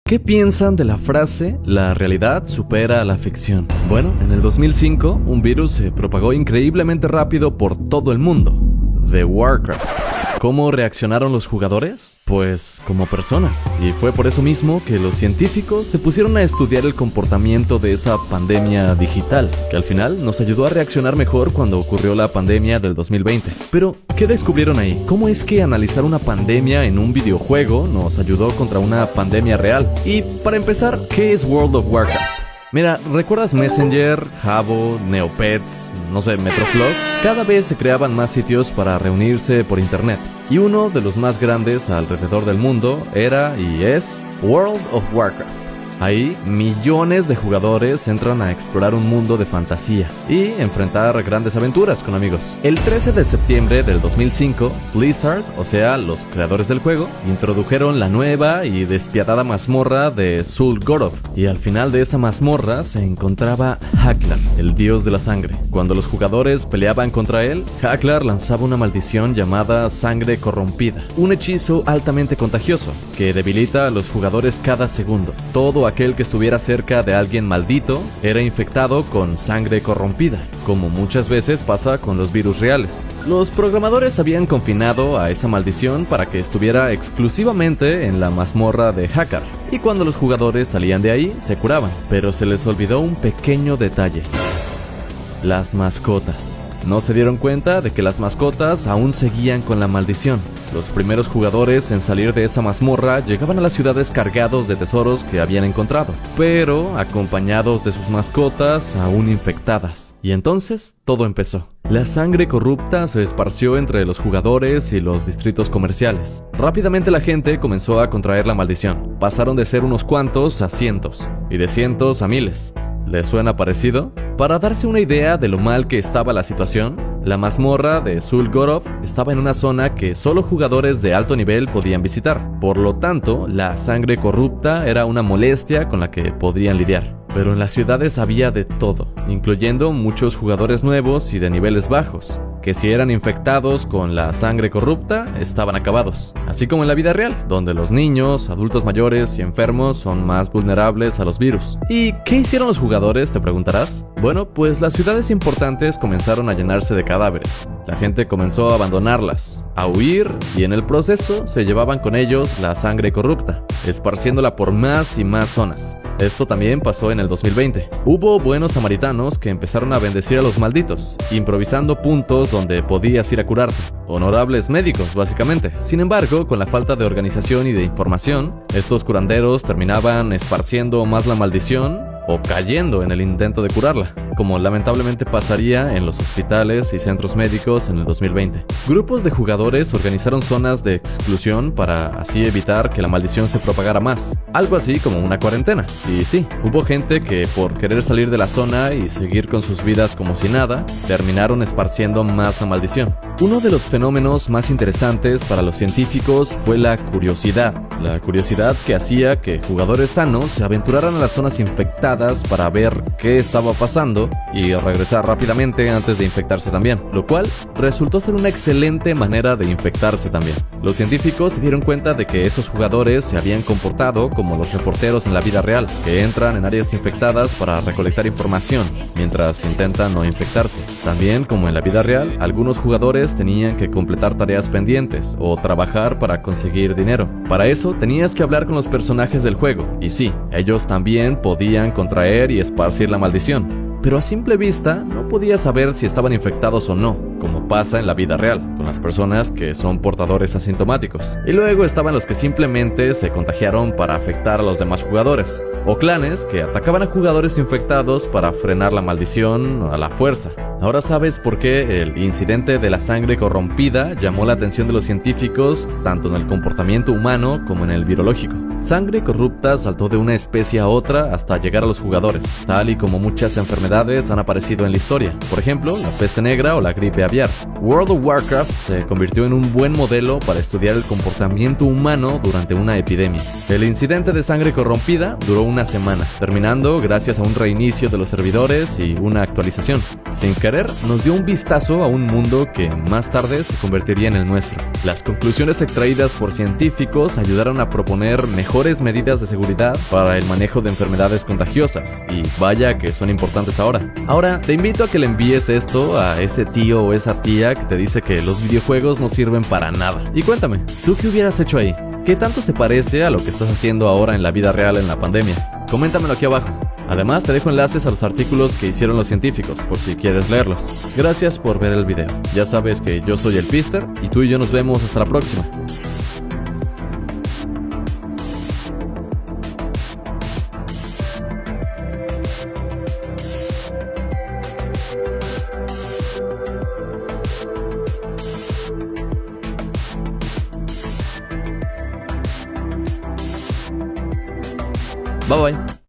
¿Qué piensan de la frase "la realidad supera a la ficción"? Bueno, en el 2005, un virus se propagó increíblemente rápido por todo el mundo: The Warcraft. ¿Cómo reaccionaron los jugadores? Pues como personas. Y fue por eso mismo que los científicos se pusieron a estudiar el comportamiento de esa pandemia digital, que al final nos ayudó a reaccionar mejor cuando ocurrió la pandemia del 2020. Pero, ¿qué descubrieron ahí? ¿Cómo es que analizar una pandemia en un videojuego nos ayudó contra una pandemia real? Y para empezar, ¿qué es World of Warcraft? Mira, ¿recuerdas Messenger, Habbo, Neopets, Metroflog? Cada vez se creaban más sitios para reunirse por internet. Y uno de los más grandes alrededor del mundo era y es World of Warcraft. Ahí, millones de jugadores entran a explorar un mundo de fantasía y enfrentar grandes aventuras con amigos. El 13 de septiembre del 2005, Blizzard, o sea, los creadores del juego, introdujeron la nueva y despiadada mazmorra de Zul'Goroth. Y al final de esa mazmorra se encontraba Haklar, el dios de la sangre. Cuando los jugadores peleaban contra él, Haklar lanzaba una maldición llamada Sangre Corrompida, un hechizo altamente contagioso que debilita a los jugadores cada segundo. Todo aquel que estuviera cerca de alguien maldito era infectado con sangre corrompida, como muchas veces pasa con los virus reales. Los programadores habían confinado a esa maldición para que estuviera exclusivamente en la mazmorra de Haklar, y cuando los jugadores salían de ahí, se curaban. Pero se les olvidó un pequeño detalle: las mascotas. No se dieron cuenta de que las mascotas aún seguían con la maldición. Los primeros jugadores en salir de esa mazmorra llegaban a las ciudades cargados de tesoros que habían encontrado, pero acompañados de sus mascotas aún infectadas. Y entonces todo empezó. La sangre corrupta se esparció entre los jugadores y los distritos comerciales. Rápidamente la gente comenzó a contraer la maldición. Pasaron de ser unos cuantos a cientos, y de cientos a miles. ¿Les suena parecido? Para darse una idea de lo mal que estaba la situación, la mazmorra de Zul'Goroth estaba en una zona que solo jugadores de alto nivel podían visitar. Por lo tanto, la sangre corrupta era una molestia con la que podrían lidiar. Pero en las ciudades había de todo, incluyendo muchos jugadores nuevos y de niveles bajos, que si eran infectados con la sangre corrupta, estaban acabados. Así como en la vida real, donde los niños, adultos mayores y enfermos son más vulnerables a los virus. ¿Y qué hicieron los jugadores?, te preguntarás. Bueno, pues las ciudades importantes comenzaron a llenarse de cadáveres. La gente comenzó a abandonarlas, a huir, y en el proceso se llevaban con ellos la sangre corrupta, esparciéndola por más y más zonas. Esto también pasó en el 2020. Hubo buenos samaritanos que empezaron a bendecir a los malditos, improvisando puntos donde podías ir a curarte. Honorables médicos, básicamente. Sin embargo, con la falta de organización y de información, estos curanderos terminaban esparciendo más la maldición o cayendo en el intento de curarla, como lamentablemente pasaría en los hospitales y centros médicos en el 2020. Grupos de jugadores organizaron zonas de exclusión para así evitar que la maldición se propagara más, algo así como una cuarentena. Y sí, hubo gente que por querer salir de la zona y seguir con sus vidas como si nada, terminaron esparciendo más la maldición. Uno de los fenómenos más interesantes para los científicos fue la curiosidad que hacía que jugadores sanos se aventuraran a las zonas infectadas para ver qué estaba pasando y regresar rápidamente antes de infectarse también, lo cual resultó ser una excelente manera de infectarse también. Los científicos se dieron cuenta de que esos jugadores se habían comportado como los reporteros en la vida real, que entran en áreas infectadas para recolectar información mientras intentan no infectarse. También, como en la vida real, algunos jugadores tenían que completar tareas pendientes o trabajar para conseguir dinero. Para eso tenías que hablar con los personajes del juego, y sí, ellos también podían contraer y esparcir la maldición. Pero a simple vista no podías saber si estaban infectados o no, como pasa en la vida real, con las personas que son portadores asintomáticos. Y luego estaban los que simplemente se contagiaron para afectar a los demás jugadores, o clanes que atacaban a jugadores infectados para frenar la maldición a la fuerza. Ahora sabes por qué el incidente de la sangre corrompida llamó la atención de los científicos tanto en el comportamiento humano como en el virológico. Sangre corrupta saltó de una especie a otra hasta llegar a los jugadores, tal y como muchas enfermedades han aparecido en la historia. Por ejemplo, la peste negra o la gripe aviar. World of Warcraft se convirtió en un buen modelo para estudiar el comportamiento humano durante una epidemia. El incidente de sangre corrompida duró una semana, terminando gracias a un reinicio de los servidores y una actualización. Sin querer nos dio un vistazo a un mundo que más tarde se convertiría en el nuestro. Las conclusiones extraídas por científicos ayudaron a proponer mejores medidas de seguridad para el manejo de enfermedades contagiosas, y vaya que son importantes ahora. Ahora, te invito a que le envíes esto a ese tío o esa tía que te dice que los videojuegos no sirven para nada. Y cuéntame, ¿tú qué hubieras hecho ahí? ¿Qué tanto se parece a lo que estás haciendo ahora en la vida real en la pandemia? Coméntamelo aquí abajo. Además, te dejo enlaces a los artículos que hicieron los científicos, por si quieres leerlos. Gracias por ver el video. Ya sabes que yo soy el Pister, y tú y yo nos vemos hasta la próxima. Bye bye.